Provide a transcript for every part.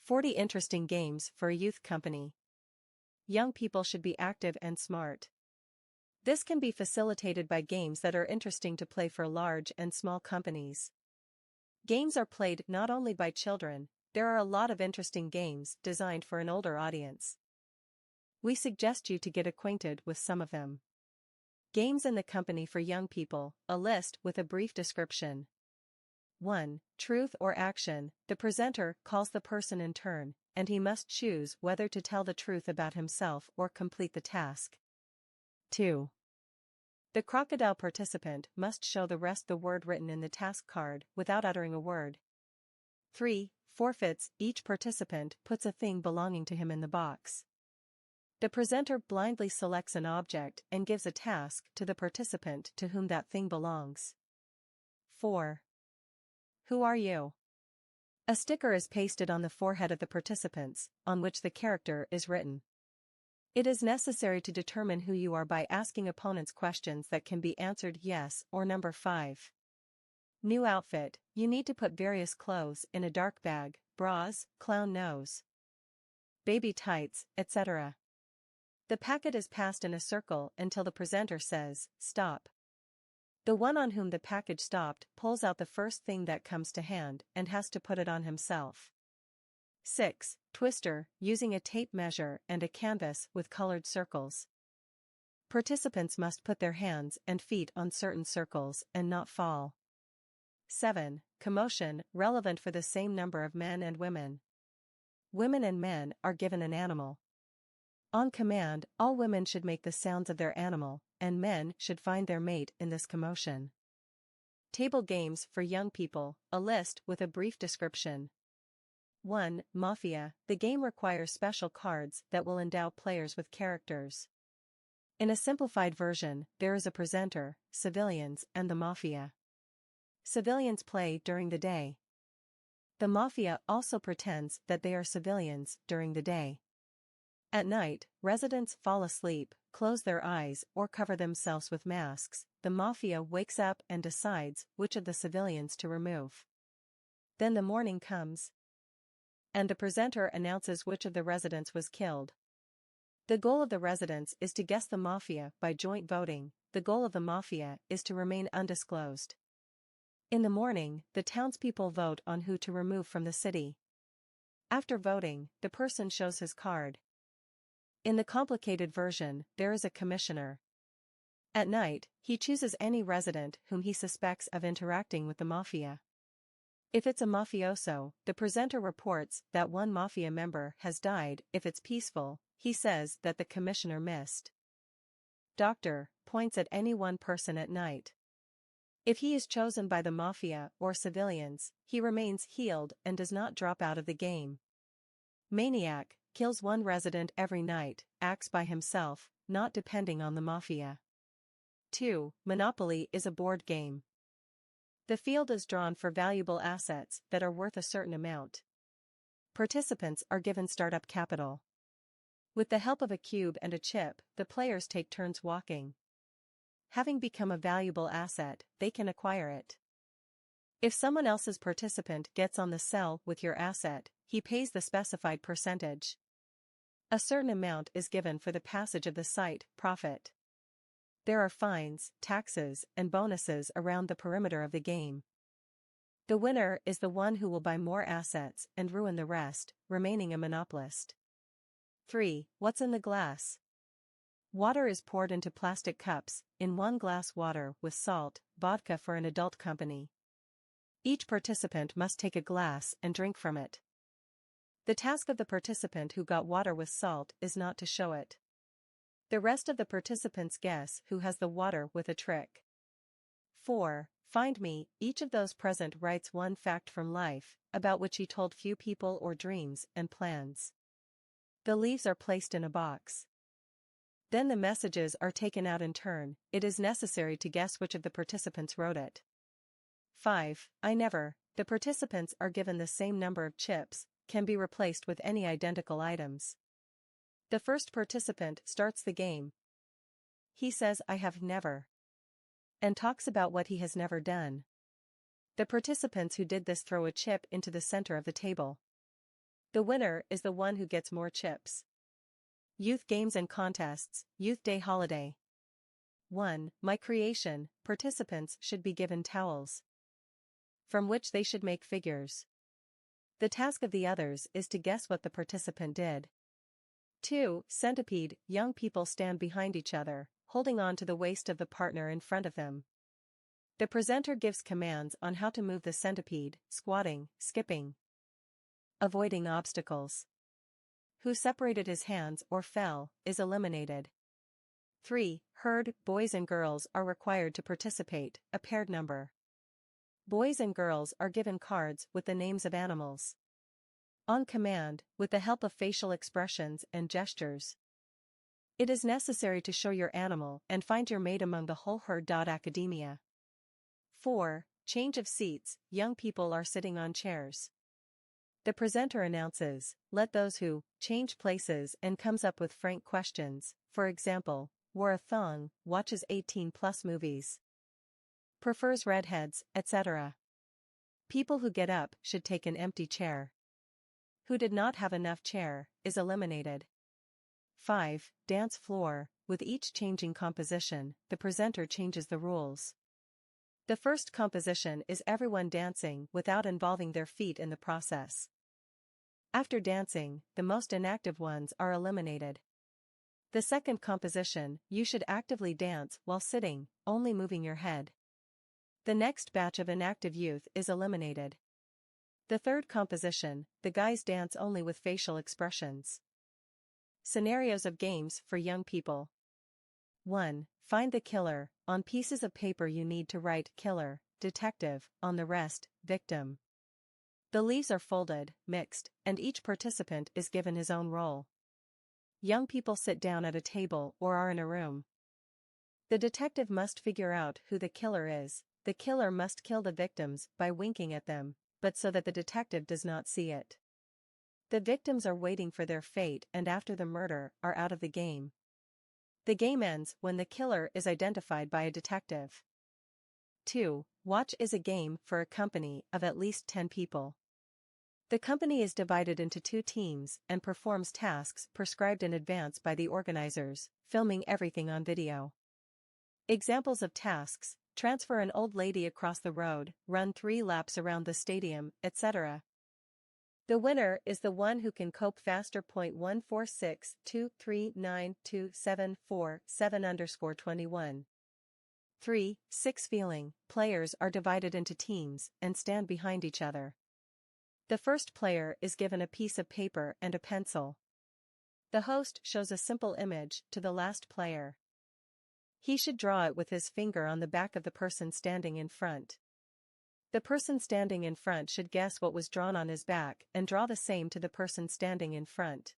40 interesting games for a youth company. Young people should be active and smart. This can be facilitated by games that are interesting to play for large and small companies. Games are played not only by children, there are a lot of interesting games designed for an older audience. We suggest you to get acquainted with some of them. Games in the company for young people, a list with a brief description. 1. Truth or action. The presenter calls the person in turn, and he must choose whether to tell the truth about himself or complete the task. 2. The crocodile participant must show the rest the word written in the task card without uttering a word. 3. Forfeits. Each participant puts a thing belonging to him in the box. The presenter blindly selects an object and gives a task to the participant to whom that thing belongs. 4. Who are you? A sticker is pasted on the forehead of the participants, on which the character is written. It is necessary to determine who you are by asking opponents questions that can be answered yes or number 5. New outfit. You need to put various clothes in a dark bag, bras, clown nose, baby tights, etc. The packet is passed in a circle until the presenter says, "Stop." The one on whom the package stopped pulls out the first thing that comes to hand and has to put it on himself. 6. Twister. Using a tape measure and a canvas with colored circles. Participants must put their hands and feet on certain circles and not fall. 7. Commotion. Relevant for the same number of men and women. Women and men are given an animal. On command, all women should make the sounds of their animal, and men should find their mate in this commotion. Table games for young people, a list with a brief description. 1. Mafia. The game requires special cards that will endow players with characters. In a simplified version, there is a presenter, civilians, and the mafia. Civilians play during the day. The mafia also pretends that they are civilians during the day. At night, residents fall asleep, close their eyes, or cover themselves with masks. The mafia wakes up and decides which of the civilians to remove. Then the morning comes, and the presenter announces which of the residents was killed. The goal of the residents is to guess the mafia by joint voting. The goal of the mafia is to remain undisclosed. In the morning, the townspeople vote on who to remove from the city. After voting, the person shows his card. In the complicated version, there is a commissioner. At night, he chooses any resident whom he suspects of interacting with the mafia. If it's a mafioso, the presenter reports that one mafia member has died. If it's peaceful, he says that the commissioner missed. Doctor points at any one person at night. If he is chosen by the mafia or civilians, he remains healed and does not drop out of the game. Maniac kills one resident every night, acts by himself, not depending on the mafia. 2. Monopoly is a board game. The field is drawn for valuable assets that are worth a certain amount. Participants are given startup capital. With the help of a cube and a chip, the players take turns walking. Having become a valuable asset, they can acquire it. If someone else's participant gets on the cell with your asset, he pays the specified percentage. A certain amount is given for the passage of the site, profit. There are fines, taxes, and bonuses around the perimeter of the game. The winner is the one who will buy more assets and ruin the rest, remaining a monopolist. 3. What's in the glass? Water is poured into plastic cups, in one glass water with salt, vodka for an adult company. Each participant must take a glass and drink from it. The task of the participant who got water with salt is not to show it. The rest of the participants guess who has the water with a trick. 4. Find me. Each of those present writes one fact from life, about which he told few people or dreams and plans. The leaves are placed in a box. Then the messages are taken out in turn. It is necessary to guess which of the participants wrote it. 5. I never. The participants are given the same number of chips, can be replaced with any identical items. The first participant starts the game. He says I have never, and talks about what he has never done. The participants who did this throw a chip into the center of the table. The winner is the one who gets more chips. Youth Games and Contests, Youth Day Holiday. 1. My creation, participants should be given towels, from which they should make figures. The task of the others is to guess what the participant did. 2. Centipede, young people stand behind each other, holding on to the waist of the partner in front of them. The presenter gives commands on how to move the centipede, squatting, skipping, avoiding obstacles. Who separated his hands or fell is eliminated. 3. Herd, boys and girls are required to participate, a paired number. Boys and girls are given cards with the names of animals. On command, with the help of facial expressions and gestures. It is necessary to show your animal and find your mate among the whole herd. Academia. 4. Change of seats, young people are sitting on chairs. The presenter announces, let those who change places and comes up with frank questions, for example, wore a thong, watches 18+ movies, prefers redheads, etc. People who get up should take an empty chair. Who did not have enough chair is eliminated. 5. Dance floor, with each changing composition, the presenter changes the rules. The first composition is everyone dancing without involving their feet in the process. After dancing, the most inactive ones are eliminated. The second composition, you should actively dance while sitting, only moving your head. The next batch of inactive youth is eliminated. The third composition, the guys dance only with facial expressions. Scenarios of games for young people. 1. Find the killer. On pieces of paper you need to write killer, detective, on the rest, victim. The leaves are folded, mixed, and each participant is given his own role. Young people sit down at a table or are in a room. The detective must figure out who the killer is. The killer must kill the victims by winking at them, but so that the detective does not see it. The victims are waiting for their fate and after the murder are out of the game. The game ends when the killer is identified by a detective. 2. Watch is a game for a company of at least 10 people. The company is divided into 2 teams and performs tasks prescribed in advance by the organizers, filming everything on video. Examples of tasks: transfer an old lady across the road, run 3 laps around the stadium, etc. The winner is the one who can cope faster. 14623927447_21. 3. 6 feeling. Players are divided into teams and stand behind each other. The first player is given a piece of paper and a pencil. The host shows a simple image to the last player. He should draw it with his finger on the back of the person standing in front. The person standing in front should guess what was drawn on his back and draw the same to the person standing in front.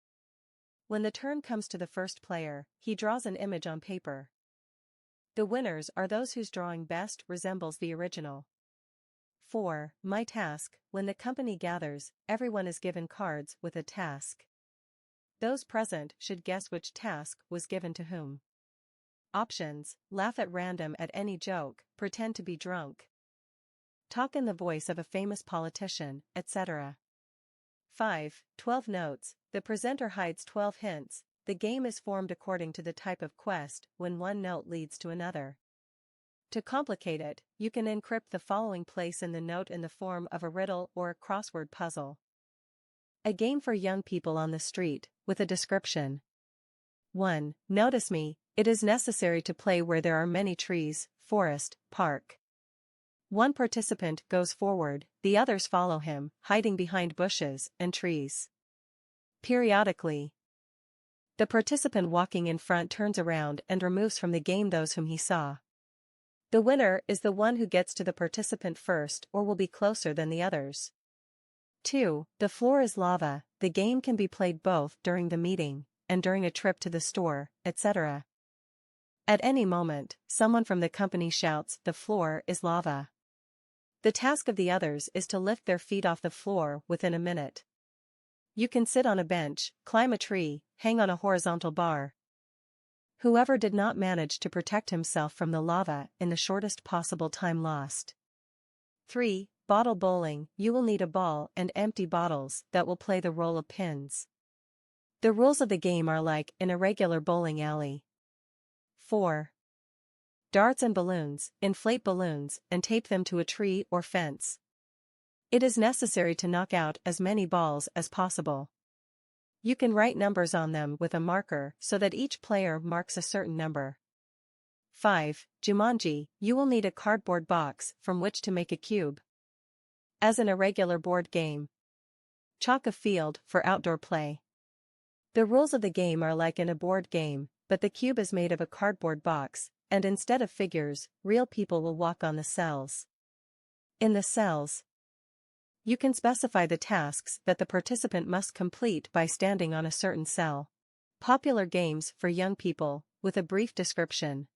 When the turn comes to the first player, he draws an image on paper. The winners are those whose drawing best resembles the original. 4. My task. When the company gathers, everyone is given cards with a task. Those present should guess which task was given to whom. Options: laugh at random at any joke, pretend to be drunk, talk in the voice of a famous politician, etc. 5. 12 notes. The presenter hides 12 hints. The game is formed according to the type of quest when one note leads to another. To complicate it, you can encrypt the following place in the note in the form of a riddle or a crossword puzzle. A game for young people on the street, with a description. 1. Notice me. It is necessary to play where there are many trees, forest, park. One participant goes forward, the others follow him, hiding behind bushes and trees. Periodically, the participant walking in front turns around and removes from the game those whom he saw. The winner is the one who gets to the participant first or will be closer than the others. 2. The floor is lava. The game can be played both during the meeting and during a trip to the store, etc. At any moment, someone from the company shouts, "The floor is lava." The task of the others is to lift their feet off the floor within a minute. You can sit on a bench, climb a tree, hang on a horizontal bar. Whoever did not manage to protect himself from the lava in the shortest possible time lost. 3. bottle bowling, you will need a ball and empty bottles that will play the role of pins. The rules of the game are like in a regular bowling alley. 4. Darts and balloons, inflate balloons and tape them to a tree or fence. It is necessary to knock out as many balls as possible. You can write numbers on them with a marker so that each player marks a certain number. 5. Jumanji, you will need a cardboard box from which to make a cube. As in a regular board game. Chalk a field for outdoor play. The rules of the game are like in a board game, but the cube is made of a cardboard box, and instead of figures, real people will walk on the cells. In the cells, you can specify the tasks that the participant must complete by standing on a certain cell. Popular games for young people, with a brief description.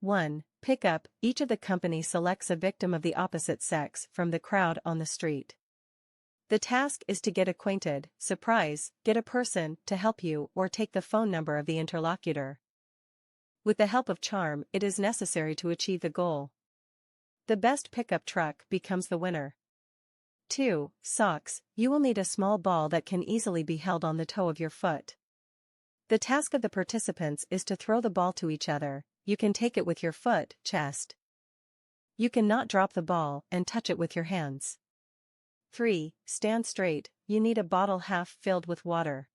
1. Pick up, each of the company selects a victim of the opposite sex from the crowd on the street. The task is to get acquainted, surprise, get a person to help you or take the phone number of the interlocutor. With the help of charm, it is necessary to achieve the goal. The best pickup truck becomes the winner. 2. Socks, you will need a small ball that can easily be held on the toe of your foot. The task of the participants is to throw the ball to each other. You can take it with your foot, chest. You cannot drop the ball and touch it with your hands. 3. Stand straight, you need a bottle half filled with water.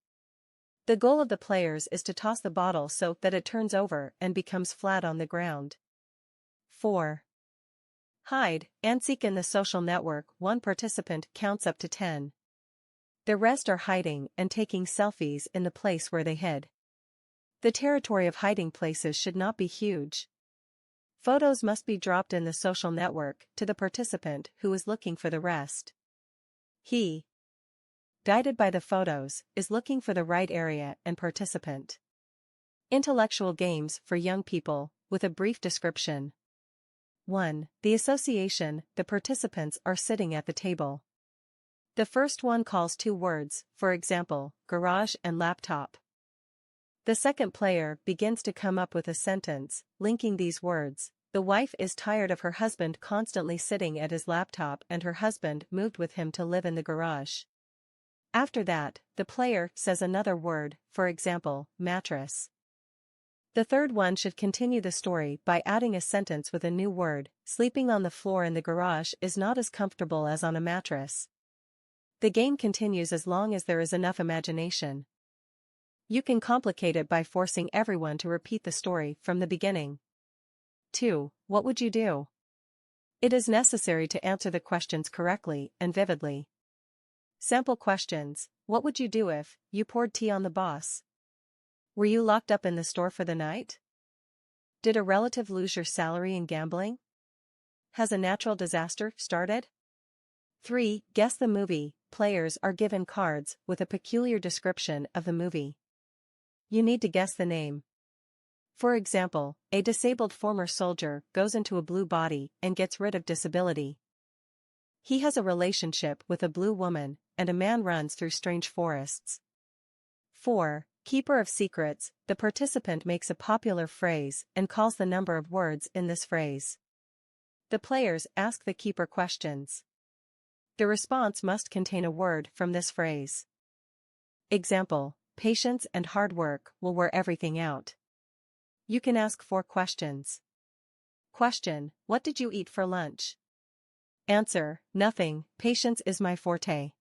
The goal of the players is to toss the bottle so that it turns over and becomes flat on the ground. 4. Hide and seek in the social network, one participant counts up to 10. The rest are hiding and taking selfies in the place where they hid. The territory of hiding places should not be huge. Photos must be dropped in the social network to the participant who is looking for the rest. He, guided by the photos, is looking for the right area and participant. Intellectual games for young people, with a brief description. 1. The association, the participants are sitting at the table. The first one calls 2 words, for example, garage and laptop. The second player begins to come up with a sentence, linking these words. The wife is tired of her husband constantly sitting at his laptop and her husband moved with him to live in the garage. After that, the player says another word, for example, mattress. The third one should continue the story by adding a sentence with a new word. Sleeping on the floor in the garage is not as comfortable as on a mattress. The game continues as long as there is enough imagination. You can complicate it by forcing everyone to repeat the story from the beginning. 2. What would you do? It is necessary to answer the questions correctly and vividly. Sample questions. What would you do if you poured tea on the boss? Were you locked up in the store for the night? Did a relative lose your salary in gambling? Has a natural disaster started? 3. Guess the movie. Players are given cards with a peculiar description of the movie. You need to guess the name. For example, a disabled former soldier goes into a blue body and gets rid of disability. He has a relationship with a blue woman, and a man runs through strange forests. 4. Keeper of secrets, the participant makes a popular phrase and calls the number of words in this phrase. The players ask the keeper questions. The response must contain a word from this phrase. Example, patience and hard work will wear everything out. You can ask 4 questions. Question, what did you eat for lunch? Answer, nothing, patience is my forte.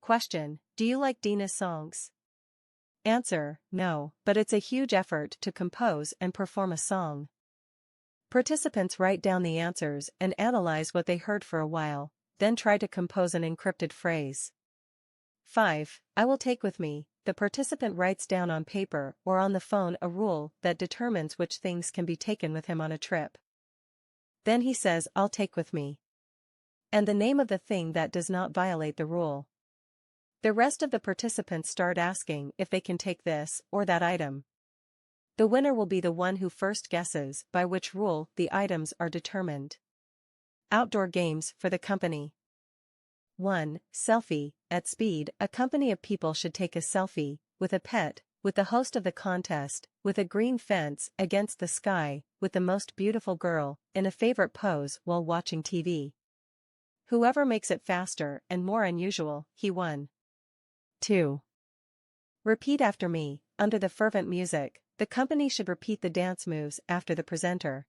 Question, do you like Dina's songs? Answer, no, but it's a huge effort to compose and perform a song. Participants write down the answers and analyze what they heard for a while, then try to compose an encrypted phrase. 5. I will take with me. The participant writes down on paper or on the phone a rule that determines which things can be taken with him on a trip. Then he says, I'll take with me. And the name of the thing that does not violate the rule. The rest of the participants start asking if they can take this or that item. The winner will be the one who first guesses by which rule the items are determined. Outdoor games for the company. 1. Selfie. At speed, a company of people should take a selfie, with a pet, with the host of the contest, with a green fence against the sky, with the most beautiful girl, in a favorite pose while watching TV. Whoever makes it faster and more unusual, he won. 2. Repeat after me. Under the fervent music, the company should repeat the dance moves after the presenter.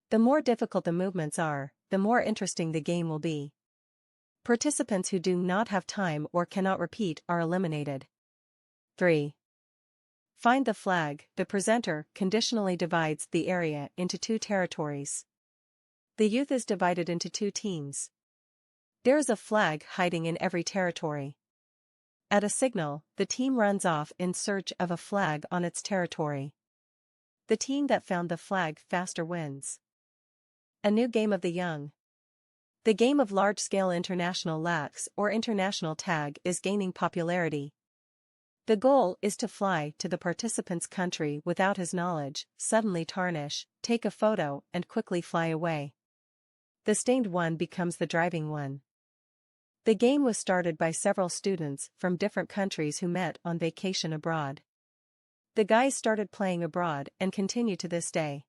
The more difficult the movements are, the more interesting the game will be. Participants who do not have time or cannot repeat are eliminated. 3. Find the flag. The presenter conditionally divides the area into 2 territories. The youth is divided into 2 teams. There is a flag hiding in every territory. At a signal, the team runs off in search of a flag on its territory. The team that found the flag faster wins. A new game of the young. The game of large-scale international lax or international tag is gaining popularity. The goal is to fly to the participant's country without his knowledge, suddenly tarnish, take a photo and quickly fly away. The stained one becomes the driving one. The game was started by several students from different countries who met on vacation abroad. The guys started playing abroad and continue to this day.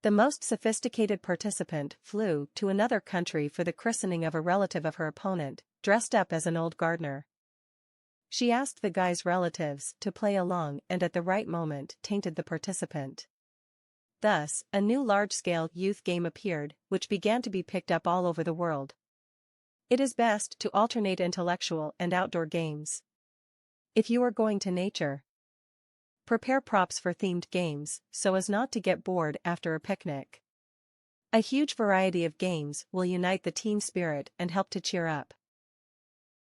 The most sophisticated participant flew to another country for the christening of a relative of her opponent, dressed up as an old gardener. She asked the guy's relatives to play along and at the right moment tainted the participant. Thus, a new large-scale youth game appeared, which began to be picked up all over the world. It is best to alternate intellectual and outdoor games. If you are going to nature, prepare props for themed games so as not to get bored after a picnic. A huge variety of games will unite the team spirit and help to cheer up.